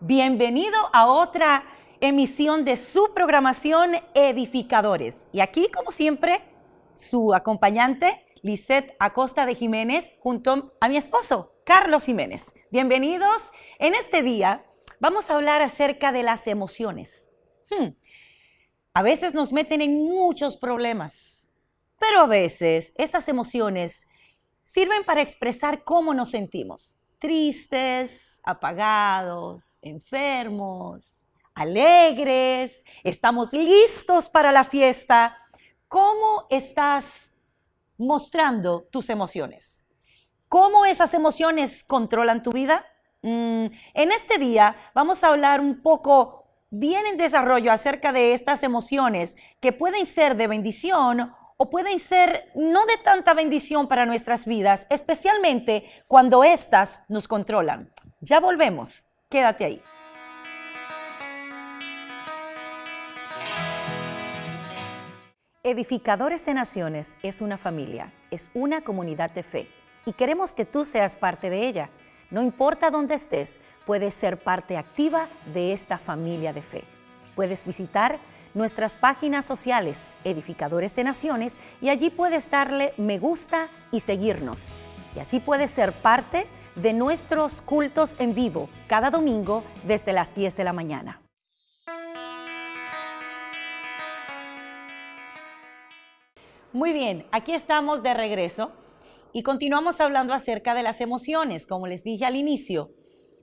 Bienvenido a otra emisión de su programación Edificadores. Y aquí, como siempre, su acompañante, Lisette Acosta de Jiménez, junto a mi esposo, Carlos Jiménez. Bienvenidos. En este día vamos a hablar acerca de las emociones. A veces nos meten en muchos problemas, pero a veces esas emociones sirven para expresar cómo nos sentimos. Tristes, apagados, enfermos, alegres, estamos listos para la fiesta. ¿Cómo estás mostrando tus emociones? ¿Cómo esas emociones controlan tu vida? En este día vamos a hablar un poco bien en desarrollo acerca de estas emociones que pueden ser de bendición o pueden ser no de tanta bendición para nuestras vidas, especialmente cuando éstas nos controlan. Ya volvemos. Quédate ahí. Edificadores de Naciones es una familia, es una comunidad de fe y queremos que tú seas parte de ella. No importa dónde estés, puedes ser parte activa de esta familia de fe. Puedes visitar nuestras páginas sociales, Edificadores de Naciones, y allí puedes darle me gusta y seguirnos. Y así puedes ser parte de nuestros cultos en vivo cada domingo desde las 10 de la mañana. Muy bien, aquí estamos de regreso y continuamos hablando acerca de las emociones. Como les dije al inicio,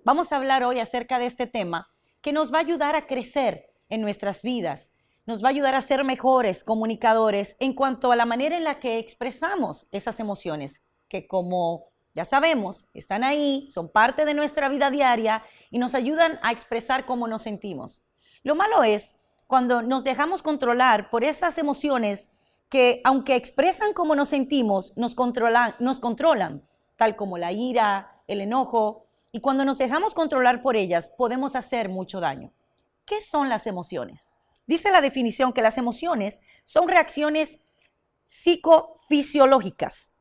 vamos a hablar hoy acerca de este tema que nos va a ayudar a crecer en nuestras vidas, nos va a ayudar a ser mejores comunicadores en cuanto a la manera en la que expresamos esas emociones, que como ya sabemos, están ahí, son parte de nuestra vida diaria y nos ayudan a expresar cómo nos sentimos. Lo malo es cuando nos dejamos controlar por esas emociones que, aunque expresan cómo nos sentimos, nos controlan, tal como la ira, el enojo, y cuando nos dejamos controlar por ellas, podemos hacer mucho daño. ¿Qué son las emociones? Dice la definición que las emociones son reacciones psicofisiológicas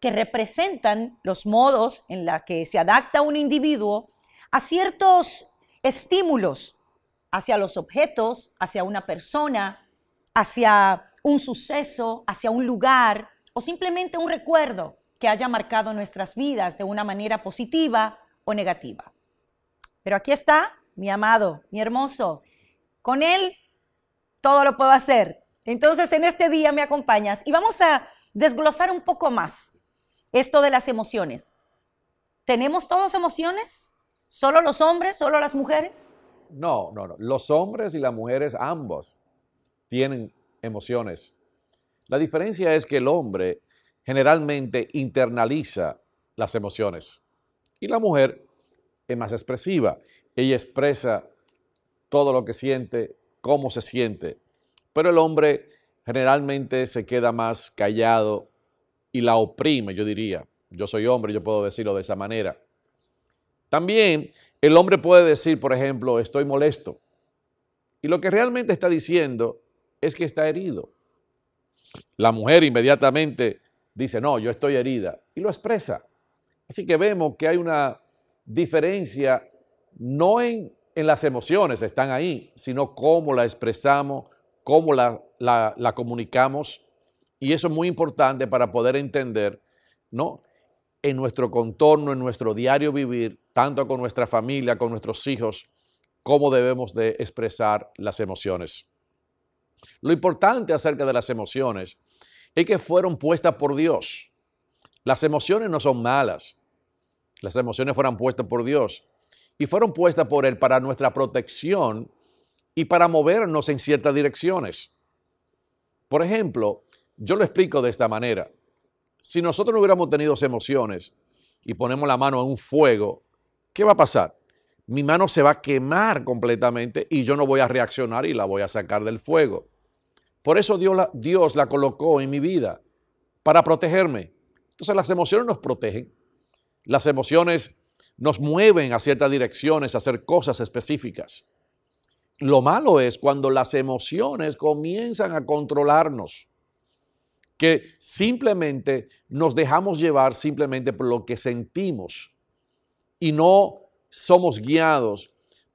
que representan los modos en los que se adapta un individuo a ciertos estímulos, hacia los objetos, hacia una persona, hacia un suceso, hacia un lugar o simplemente un recuerdo que haya marcado nuestras vidas de una manera positiva o negativa. Pero aquí está mi amado, mi hermoso. Con él todo lo puedo hacer. Entonces en este día me acompañas y vamos a desglosar un poco más esto de las emociones. ¿Tenemos todos emociones? ¿Solo los hombres? ¿Solo las mujeres? No. Los hombres y las mujeres ambos tienen emociones. La diferencia es que el hombre generalmente internaliza las emociones y la mujer es más expresiva. Ella expresa todo lo que siente, cómo se siente, pero el hombre generalmente se queda más callado y la oprime, yo diría. Yo soy hombre, yo puedo decirlo de esa manera. También el hombre puede decir, por ejemplo, estoy molesto, y lo que realmente está diciendo es que está herido. La mujer inmediatamente dice, no, yo estoy herida, y lo expresa. Así que vemos que hay una diferencia, no en las emociones, están ahí, sino cómo la expresamos, cómo la comunicamos, y eso es muy importante para poder entender, ¿no?, en nuestro contorno, en nuestro diario vivir, tanto con nuestra familia, con nuestros hijos, cómo debemos de expresar las emociones. Lo importante acerca de las emociones es que fueron puestas por Dios. Las emociones no son malas. Las emociones fueron puestas por Dios y fueron puestas por Él para nuestra protección y para movernos en ciertas direcciones. Por ejemplo, yo lo explico de esta manera. Si nosotros no hubiéramos tenido emociones y ponemos la mano en un fuego, ¿qué va a pasar? Mi mano se va a quemar completamente y yo no voy a reaccionar y la voy a sacar del fuego. Por eso Dios la colocó en mi vida, para protegerme. Entonces las emociones nos protegen. Las emociones nos mueven a ciertas direcciones, a hacer cosas específicas. Lo malo es cuando las emociones comienzan a controlarnos, que simplemente nos dejamos llevar simplemente por lo que sentimos y no somos guiados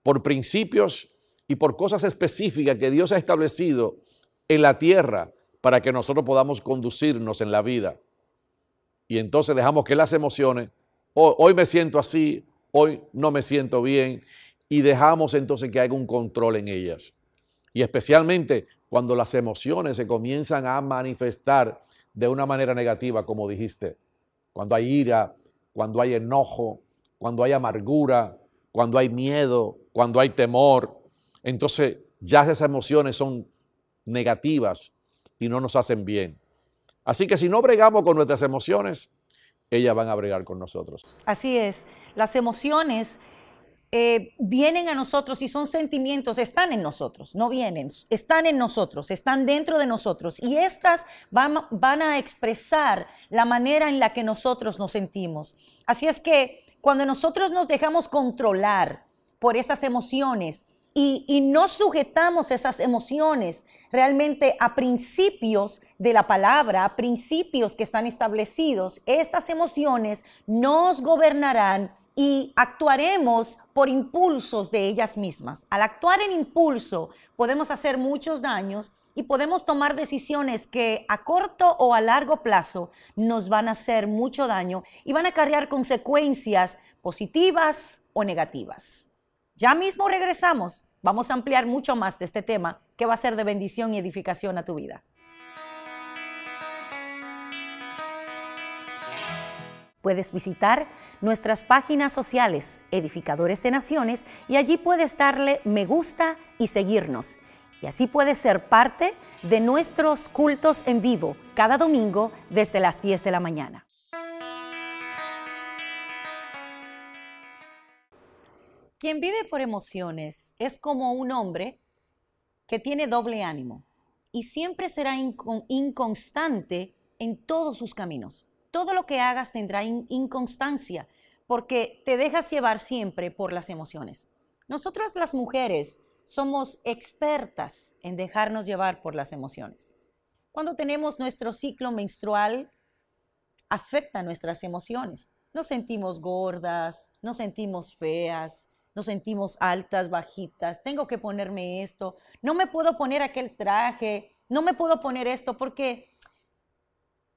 por principios y por cosas específicas que Dios ha establecido en la tierra para que nosotros podamos conducirnos en la vida. Y entonces dejamos que las emociones, hoy me siento así, hoy no me siento bien, y dejamos entonces que haya un control en ellas. Y especialmente cuando las emociones se comienzan a manifestar de una manera negativa, como dijiste, cuando hay ira, cuando hay enojo, cuando hay amargura, cuando hay miedo, cuando hay temor, entonces ya esas emociones son negativas y no nos hacen bien. Así que si no bregamos con nuestras emociones, ellas van a bregar con nosotros. Así es, las emociones vienen a nosotros y son sentimientos, están en nosotros, no vienen, están en nosotros, están dentro de nosotros y estas van a expresar la manera en la que nosotros nos sentimos. Así es que cuando nosotros nos dejamos controlar por esas emociones y no sujetamos esas emociones realmente a principios de la palabra, a principios que están establecidos, estas emociones nos gobernarán y actuaremos por impulsos de ellas mismas. Al actuar en impulso podemos hacer muchos daños y podemos tomar decisiones que a corto o a largo plazo nos van a hacer mucho daño y van a acarrear consecuencias positivas o negativas. Ya mismo regresamos. Vamos a ampliar mucho más de este tema que va a ser de bendición y edificación a tu vida. Puedes visitar nuestras páginas sociales, Edificadores de Naciones, y allí puedes darle me gusta y seguirnos. Y así puedes ser parte de nuestros cultos en vivo cada domingo desde las 10 de la mañana. Quien vive por emociones es como un hombre que tiene doble ánimo y siempre será inconstante en todos sus caminos. Todo lo que hagas tendrá inconstancia porque te dejas llevar siempre por las emociones. Nosotras las mujeres somos expertas en dejarnos llevar por las emociones. Cuando tenemos nuestro ciclo menstrual, afecta nuestras emociones. Nos sentimos gordas, nos sentimos feas, nos sentimos altas, bajitas, tengo que ponerme esto, no me puedo poner aquel traje, no me puedo poner esto porque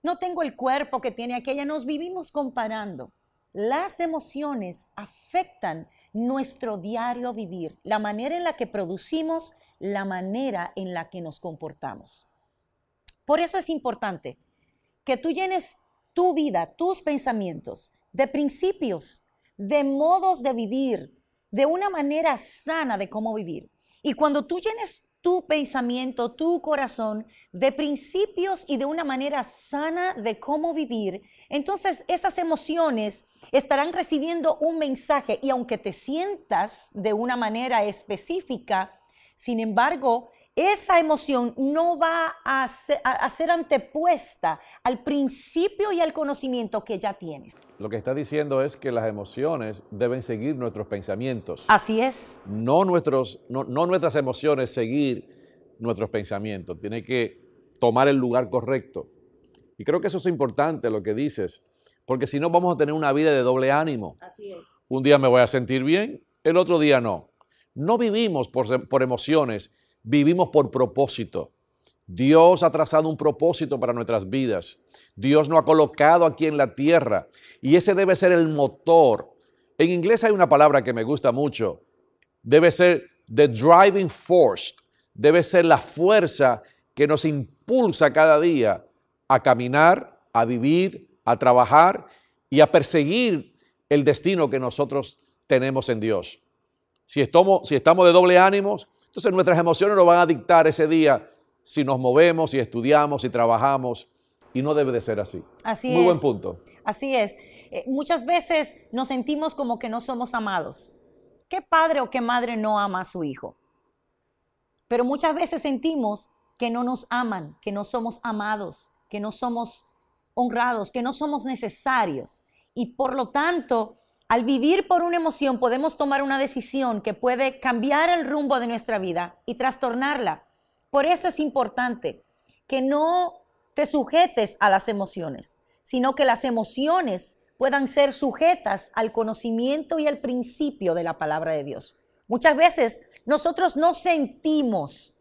no tengo el cuerpo que tiene aquella. Nos vivimos comparando. Las emociones afectan nuestro diario vivir, la manera en la que producimos, la manera en la que nos comportamos. Por eso es importante que tú llenes tu vida, tus pensamientos de principios, de modos de vivir, de una manera sana de cómo vivir. Y cuando tú llenes tu pensamiento, tu corazón de principios y de una manera sana de cómo vivir, entonces esas emociones estarán recibiendo un mensaje y aunque te sientas de una manera específica, sin embargo, esa emoción no va a ser antepuesta al principio y al conocimiento que ya tienes. Lo que está diciendo es que las emociones deben seguir nuestros pensamientos. Así es. No nuestras emociones seguir nuestros pensamientos. Tiene que tomar el lugar correcto. Y creo que eso es importante lo que dices, porque si no vamos a tener una vida de doble ánimo. Así es. Un día me voy a sentir bien, el otro día no. No vivimos por emociones, vivimos por propósito. Dios ha trazado un propósito para nuestras vidas. Dios nos ha colocado aquí en la tierra y ese debe ser el motor. En inglés hay una palabra que me gusta mucho. Debe ser the driving force. Debe ser la fuerza que nos impulsa cada día a caminar, a vivir, a trabajar y a perseguir el destino que nosotros tenemos en Dios. Si estamos de doble ánimo, entonces nuestras emociones nos van a dictar ese día si nos movemos, si estudiamos, si trabajamos, y no debe de ser así. Así Muy es. buen punto. Así es. Muchas veces nos sentimos como que no somos amados. ¿Qué padre o qué madre no ama a su hijo? Pero muchas veces sentimos que no nos aman, que no somos amados, que no somos honrados, que no somos necesarios. Y por lo tanto, al vivir por una emoción podemos tomar una decisión que puede cambiar el rumbo de nuestra vida y trastornarla. Por eso es importante que no te sujetes a las emociones, sino que las emociones puedan ser sujetas al conocimiento y al principio de la palabra de Dios. Muchas veces nosotros no sentimos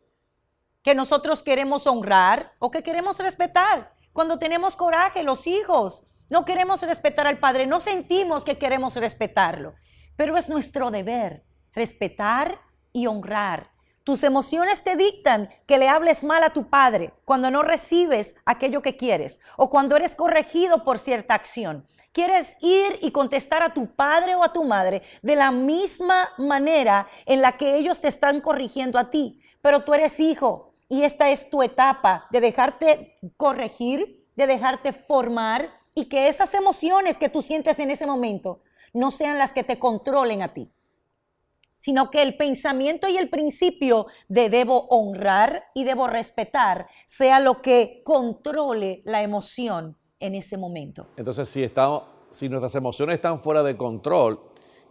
que nosotros queremos honrar o que queremos respetar. Cuando tenemos coraje, los hijos, no queremos respetar al padre, no sentimos que queremos respetarlo, pero es nuestro deber respetar y honrar. Tus emociones te dictan que le hables mal a tu padre cuando no recibes aquello que quieres o cuando eres corregido por cierta acción. Quieres ir y contestar a tu padre o a tu madre de la misma manera en la que ellos te están corrigiendo a ti, pero tú eres hijo y esta es tu etapa de dejarte corregir, de dejarte formar y que esas emociones que tú sientes en ese momento no sean las que te controlen a ti, sino que el pensamiento y el principio de debo honrar y debo respetar sea lo que controle la emoción en ese momento. Entonces, si nuestras emociones están fuera de control,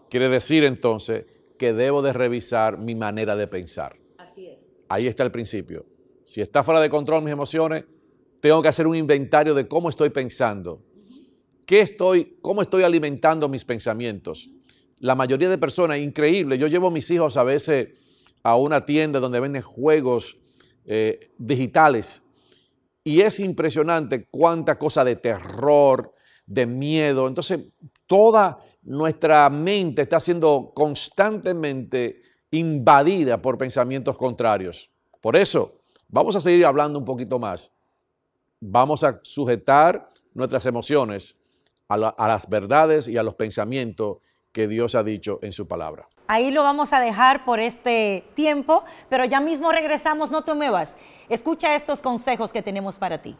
quiere decir entonces que debo de revisar mi manera de pensar. Así es. Ahí está el principio. Si está fuera de control mis emociones, tengo que hacer un inventario de cómo estoy pensando. ¿Cómo estoy alimentando mis pensamientos? La mayoría de personas, increíble, yo llevo a mis hijos a veces a una tienda donde venden juegos digitales y es impresionante cuánta cosa de terror, de miedo. Entonces, toda nuestra mente está siendo constantemente invadida por pensamientos contrarios. Por eso, vamos a seguir hablando un poquito más. Vamos a sujetar nuestras emociones a las verdades y a los pensamientos que Dios ha dicho en su palabra. Ahí lo vamos a dejar por este tiempo, pero ya mismo regresamos, no te muevas. Escucha estos consejos que tenemos para ti.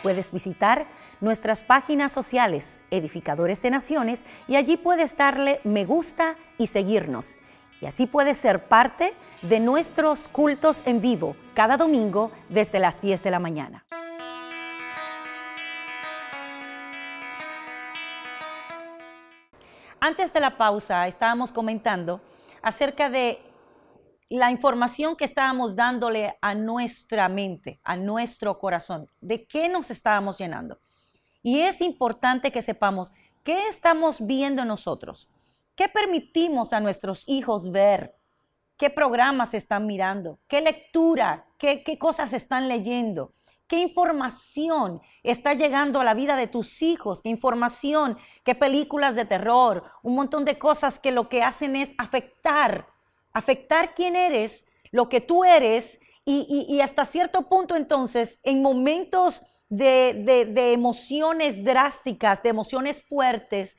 Puedes visitar nuestras páginas sociales, Edificadores de Naciones, y allí puedes darle me gusta y seguirnos. Y así puedes ser parte de nuestros cultos en vivo cada domingo desde las 10 de la mañana. Antes de la pausa estábamos comentando acerca de la información que estábamos dándole a nuestra mente, a nuestro corazón, de qué nos estábamos llenando. Y es importante que sepamos qué estamos viendo nosotros, qué permitimos a nuestros hijos ver, qué programas están mirando, qué lectura, qué cosas están leyendo. ¿Qué información está llegando a la vida de tus hijos? ¿Qué información? ¿Qué películas de terror? Un montón de cosas que lo que hacen es afectar quién eres, lo que tú eres y hasta cierto punto entonces en momentos de emociones drásticas, de emociones fuertes,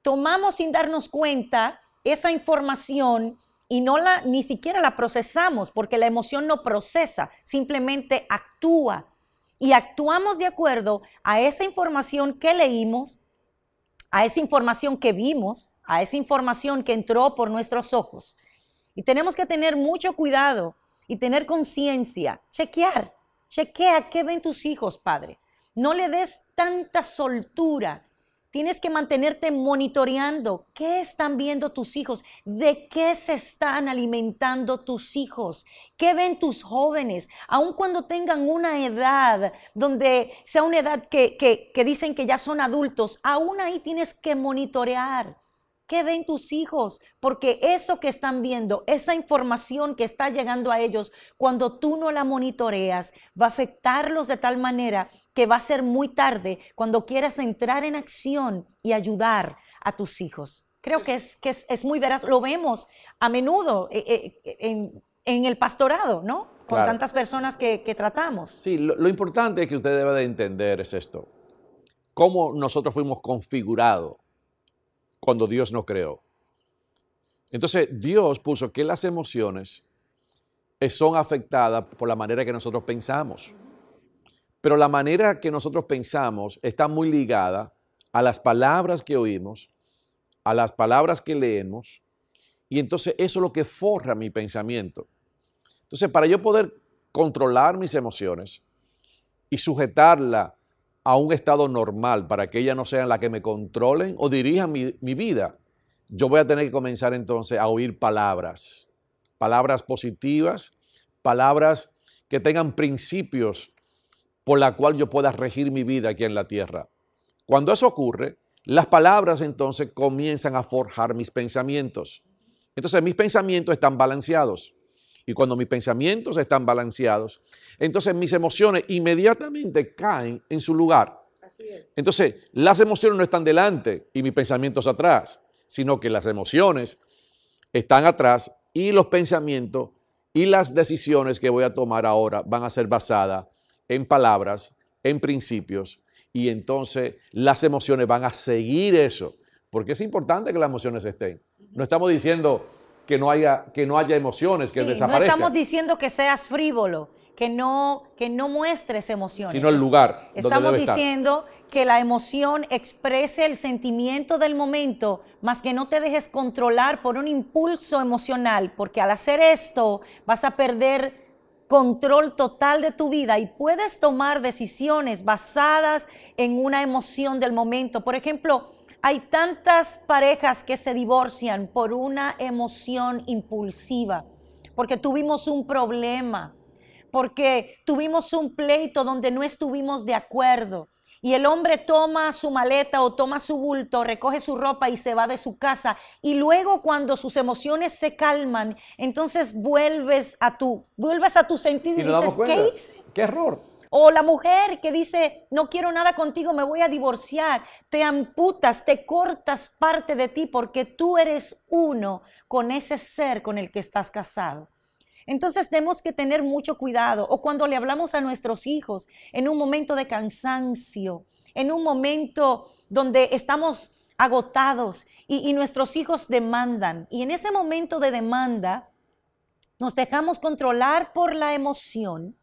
tomamos sin darnos cuenta esa información y ni siquiera la procesamos porque la emoción no procesa, simplemente actúa. Y actuamos de acuerdo a esa información que leímos, a esa información que vimos, a esa información que entró por nuestros ojos. Y tenemos que tener mucho cuidado y tener conciencia, chequea qué ven tus hijos, padre. No le des tanta soltura. Tienes que mantenerte monitoreando qué están viendo tus hijos, de qué se están alimentando tus hijos, qué ven tus jóvenes, aun cuando tengan una edad donde sea una edad que dicen que ya son adultos, aún ahí tienes que monitorear. ¿Qué ven tus hijos? Porque eso que están viendo, esa información que está llegando a ellos, cuando tú no la monitoreas, va a afectarlos de tal manera que va a ser muy tarde cuando quieras entrar en acción y ayudar a tus hijos. Creo que es muy veraz. Lo vemos a menudo en el pastorado, ¿no? Con Claro. tantas personas que tratamos. Sí, lo importante que usted debe de entender es esto. Cómo nosotros fuimos configurados cuando Dios nos creó. Entonces, Dios puso que las emociones son afectadas por la manera que nosotros pensamos. Pero la manera que nosotros pensamos está muy ligada a las palabras que oímos, a las palabras que leemos, y entonces eso es lo que forja mi pensamiento. Entonces, para yo poder controlar mis emociones y sujetarla a un estado normal para que ellas no sean las que me controlen o dirijan mi vida, yo voy a tener que comenzar entonces a oír palabras positivas, palabras que tengan principios por la cual yo pueda regir mi vida aquí en la tierra. Cuando eso ocurre, las palabras entonces comienzan a forjar mis pensamientos. Entonces mis pensamientos están balanceados. Y cuando mis pensamientos están balanceados, entonces mis emociones inmediatamente caen en su lugar. Así es. Entonces las emociones no están delante y mis pensamientos atrás, sino que las emociones están atrás y los pensamientos y las decisiones que voy a tomar ahora van a ser basadas en palabras, en principios, y entonces las emociones van a seguir eso, porque es importante que las emociones estén. No estamos diciendo que no haya emociones, que desaparezcan. No estamos diciendo que seas frívolo, que no muestres emociones. Sino el lugar donde estamos debe estar. diciendo que la emoción exprese el sentimiento del momento, más que no te dejes controlar por un impulso emocional, porque al hacer esto vas a perder control total de tu vida y puedes tomar decisiones basadas en una emoción del momento. Por ejemplo, hay tantas parejas que se divorcian por una emoción impulsiva, porque tuvimos un problema, porque tuvimos un pleito donde no estuvimos de acuerdo. Y el hombre toma su maleta o toma su bulto, recoge su ropa y se va de su casa. Y luego cuando sus emociones se calman, entonces vuelves a tu sentido y nos damos dices, cuenta. ¿qué hice? ¡Qué error! O la mujer que dice, no quiero nada contigo, me voy a divorciar. Te amputas, te cortas parte de ti porque tú eres uno con ese ser con el que estás casado. Entonces tenemos que tener mucho cuidado. O cuando le hablamos a nuestros hijos en un momento de cansancio, en un momento donde estamos agotados y nuestros hijos demandan. Y en ese momento de demanda nos dejamos controlar por la emoción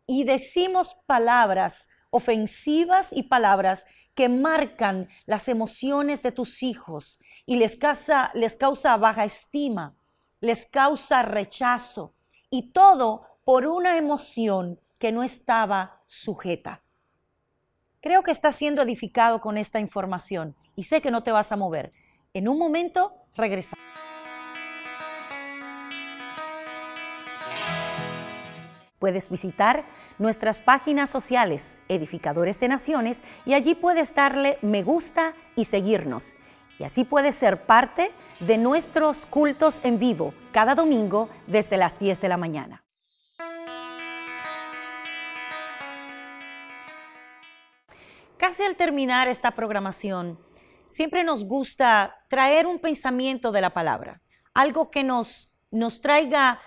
y decimos palabras ofensivas y palabras que marcan las emociones de tus hijos y les causa baja estima, les causa rechazo y todo por una emoción que no estaba sujeta. Creo que estás siendo edificado con esta información y sé que no te vas a mover. En un momento regresamos. Puedes visitar nuestras páginas sociales, Edificadores de Naciones, y allí puedes darle me gusta y seguirnos. Y así puedes ser parte de nuestros cultos en vivo cada domingo desde las 10 de la mañana. Casi al terminar esta programación, siempre nos gusta traer un pensamiento de la palabra, algo que nos traiga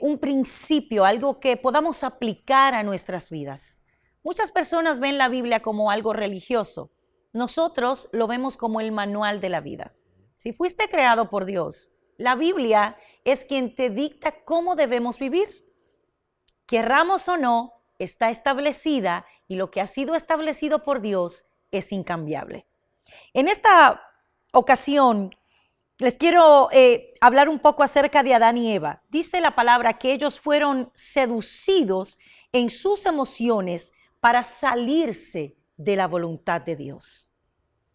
un principio, algo que podamos aplicar a nuestras vidas. Muchas personas ven la Biblia como algo religioso. Nosotros lo vemos como el manual de la vida. Si fuiste creado por Dios, la Biblia es quien te dicta cómo debemos vivir. Querramos o no, está establecida y lo que ha sido establecido por Dios es incambiable. En esta ocasión, les quiero hablar un poco acerca de Adán y Eva. Dice la palabra que ellos fueron seducidos en sus emociones para salirse de la voluntad de Dios.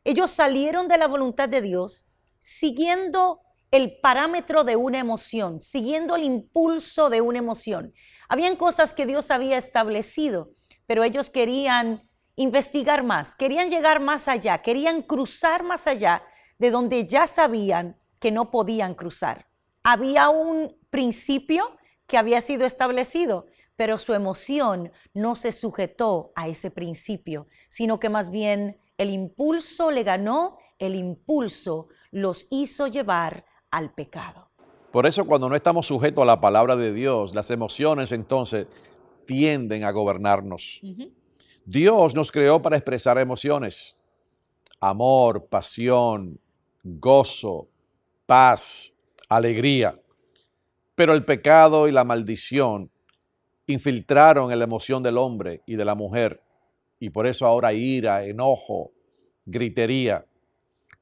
Ellos salieron de la voluntad de Dios siguiendo el parámetro de una emoción, siguiendo el impulso de una emoción. Habían cosas que Dios había establecido, pero ellos querían investigar más, querían llegar más allá, querían cruzar más allá de donde ya sabían que no podían cruzar. Había un principio que había sido establecido, pero su emoción no se sujetó a ese principio, sino que más bien el impulso le ganó, el impulso los hizo llevar al pecado. Por eso cuando no estamos sujetos a la palabra de Dios, las emociones entonces tienden a gobernarnos. Dios nos creó para expresar emociones, amor, pasión, gozo, paz, alegría. Pero el pecado y la maldición infiltraron en la emoción del hombre y de la mujer. Y por eso ahora ira, enojo, gritería.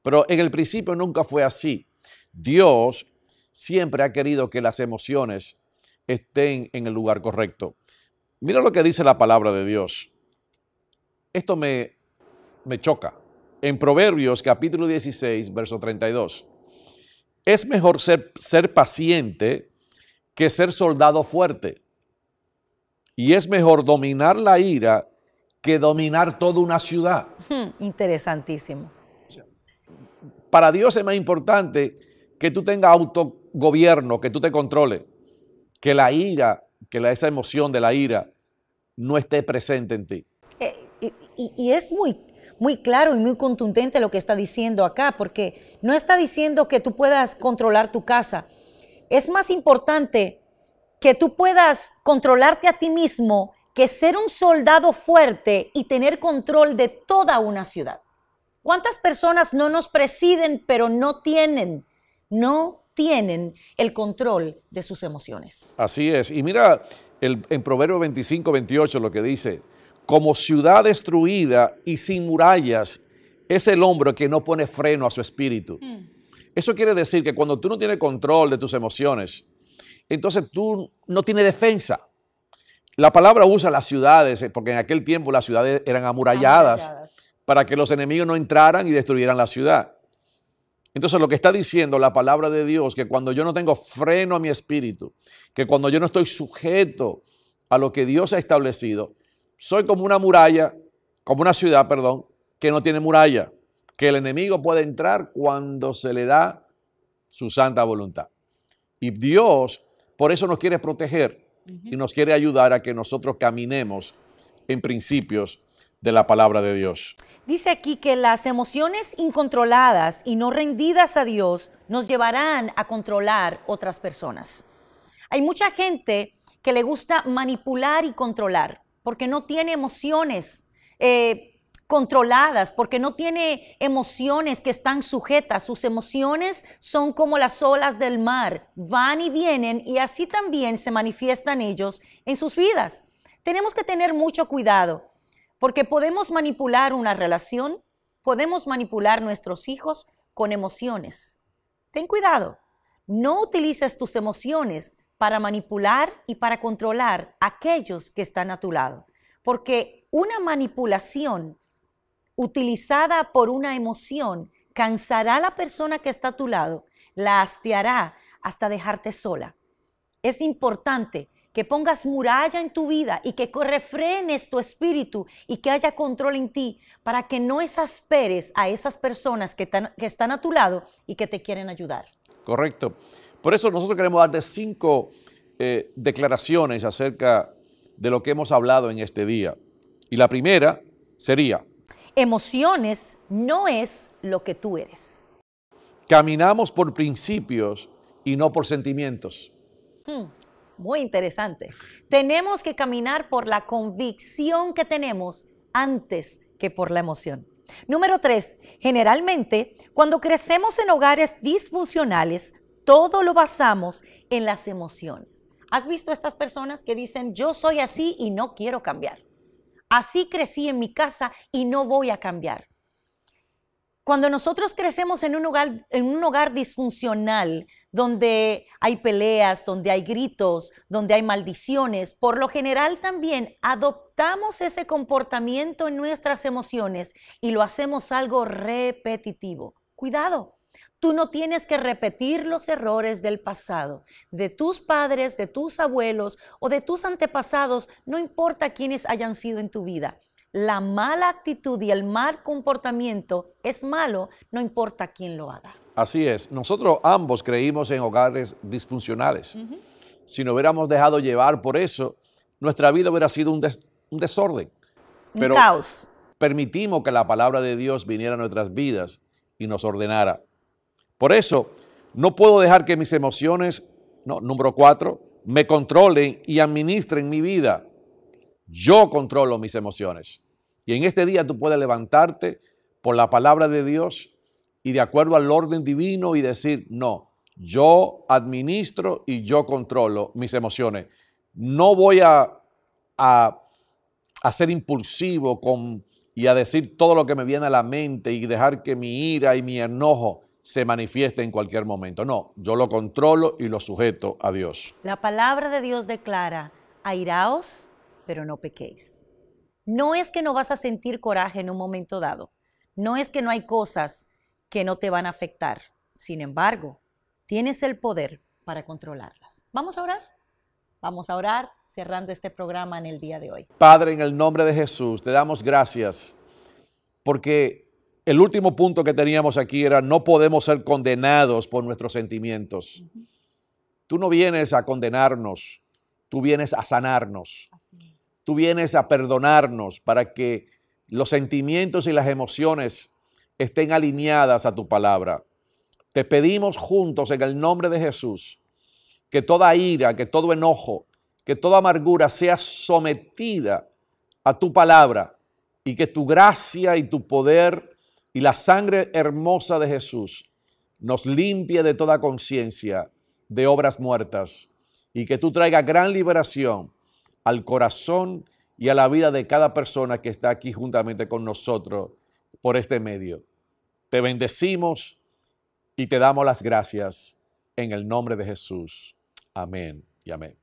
Pero en el principio nunca fue así. Dios siempre ha querido que las emociones estén en el lugar correcto. Mira lo que dice la palabra de Dios. Esto me choca. En Proverbios capítulo 16, verso 32. Es mejor ser paciente que ser soldado fuerte. Y es mejor dominar la ira que dominar toda una ciudad. Interesantísimo. para Dios es más importante que tú tengas autogobierno, que tú te controles, que la ira, esa emoción de la ira no esté presente en ti. Y es muy claro y muy contundente lo que está diciendo acá, porque no está diciendo que tú puedas controlar tu casa. Es más importante que tú puedas controlarte a ti mismo que ser un soldado fuerte y tener control de toda una ciudad. ¿Cuántas personas no nos presiden, pero no tienen el control de sus emociones? Así es. Y mira en Proverbios 25, 28 lo que dice: como ciudad destruida y sin murallas es el hombre que no pone freno a su espíritu. Eso quiere decir que cuando tú no tienes control de tus emociones, entonces tú no tienes defensa. La palabra usa las ciudades, porque en aquel tiempo las ciudades eran amuralladas para que los enemigos no entraran y destruyeran la ciudad. Entonces lo que está diciendo la palabra de Dios, que cuando yo no tengo freno a mi espíritu, que cuando yo no estoy sujeto a lo que Dios ha establecido, soy como una muralla, como una ciudad, perdón, que no tiene muralla, que el enemigo puede entrar cuando se le da su santa voluntad. Y Dios por eso nos quiere proteger y nos quiere ayudar a que nosotros caminemos en principios de la palabra de Dios. Dice aquí que las emociones incontroladas y no rendidas a Dios nos llevarán a controlar otras personas. Hay mucha gente que le gusta manipular y controlar porque no tiene emociones controladas, porque no tiene emociones que están sujetas. Sus emociones son como las olas del mar, van y vienen, y así también se manifiestan ellos en sus vidas. Tenemos que tener mucho cuidado, porque podemos manipular una relación, podemos manipular nuestros hijos con emociones. Ten cuidado, no utilices tus emociones para manipular y para controlar a aquellos que están a tu lado, porque una manipulación utilizada por una emoción cansará a la persona que está a tu lado, la hastiará hasta dejarte sola. Es importante que pongas muralla en tu vida y que refrenes tu espíritu y que haya control en ti para que no exasperes a esas personas que están a tu lado y que te quieren ayudar. Correcto. Por eso nosotros queremos darte 5 declaraciones acerca de lo que hemos hablado en este día. Y la primera sería: emociones no es lo que tú eres. Caminamos por principios y no por sentimientos. Muy interesante. Tenemos que caminar por la convicción que tenemos antes que por la emoción. Número 3, generalmente cuando crecemos en hogares disfuncionales, todo lo basamos en las emociones. ¿Has visto estas personas que dicen, yo soy así y no quiero cambiar? Así crecí en mi casa y no voy a cambiar. Cuando nosotros crecemos en un hogar disfuncional, donde hay peleas, donde hay gritos, donde hay maldiciones, por lo general también adoptamos ese comportamiento en nuestras emociones y lo hacemos algo repetitivo. Cuidado, tú no tienes que repetir los errores del pasado, de tus padres, de tus abuelos o de tus antepasados, no importa quiénes hayan sido en tu vida. La mala actitud y el mal comportamiento es malo, no importa quién lo haga. Así es. Nosotros ambos creímos en hogares disfuncionales. Si nos hubiéramos dejado llevar por eso, nuestra vida hubiera sido un desorden. Pero un caos. Permitimos que la palabra de Dios viniera a nuestras vidas y nos ordenara. Por eso, no puedo dejar que mis emociones, número 4, me controlen y administren mi vida. Yo controlo mis emociones. Y en este día tú puedes levantarte por la palabra de Dios y de acuerdo al orden divino y decir, no, yo administro y yo controlo mis emociones. No voy a ser impulsivo y a decir todo lo que me viene a la mente y dejar que mi ira y mi enojo se manifieste en cualquier momento. No, yo lo controlo y lo sujeto a Dios. La palabra de Dios declara, airaos, pero no pequéis. No es que no vas a sentir coraje en un momento dado. No es que no hay cosas que no te van a afectar. Sin embargo, tienes el poder para controlarlas. ¿Vamos a orar? Vamos a orar cerrando este programa en el día de hoy. Padre, en el nombre de Jesús, te damos gracias porque el último punto que teníamos aquí era: no podemos ser condenados por nuestros sentimientos. Tú no vienes a condenarnos, tú vienes a sanarnos. Tú vienes a perdonarnos para que los sentimientos y las emociones estén alineadas a tu palabra. Te pedimos juntos en el nombre de Jesús que toda ira, que todo enojo, que toda amargura sea sometida a tu palabra y que tu gracia y tu poder y la sangre hermosa de Jesús nos limpie de toda conciencia de obras muertas y que tú traigas gran liberación al corazón y a la vida de cada persona que está aquí juntamente con nosotros por este medio. Te bendecimos y te damos las gracias en el nombre de Jesús. Amén y amén.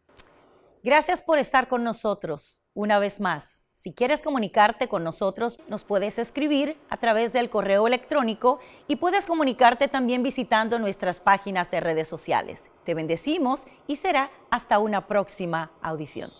Gracias por estar con nosotros una vez más. Si quieres comunicarte con nosotros, nos puedes escribir a través del correo electrónico y puedes comunicarte también visitando nuestras páginas de redes sociales. Te bendecimos y será hasta una próxima audición.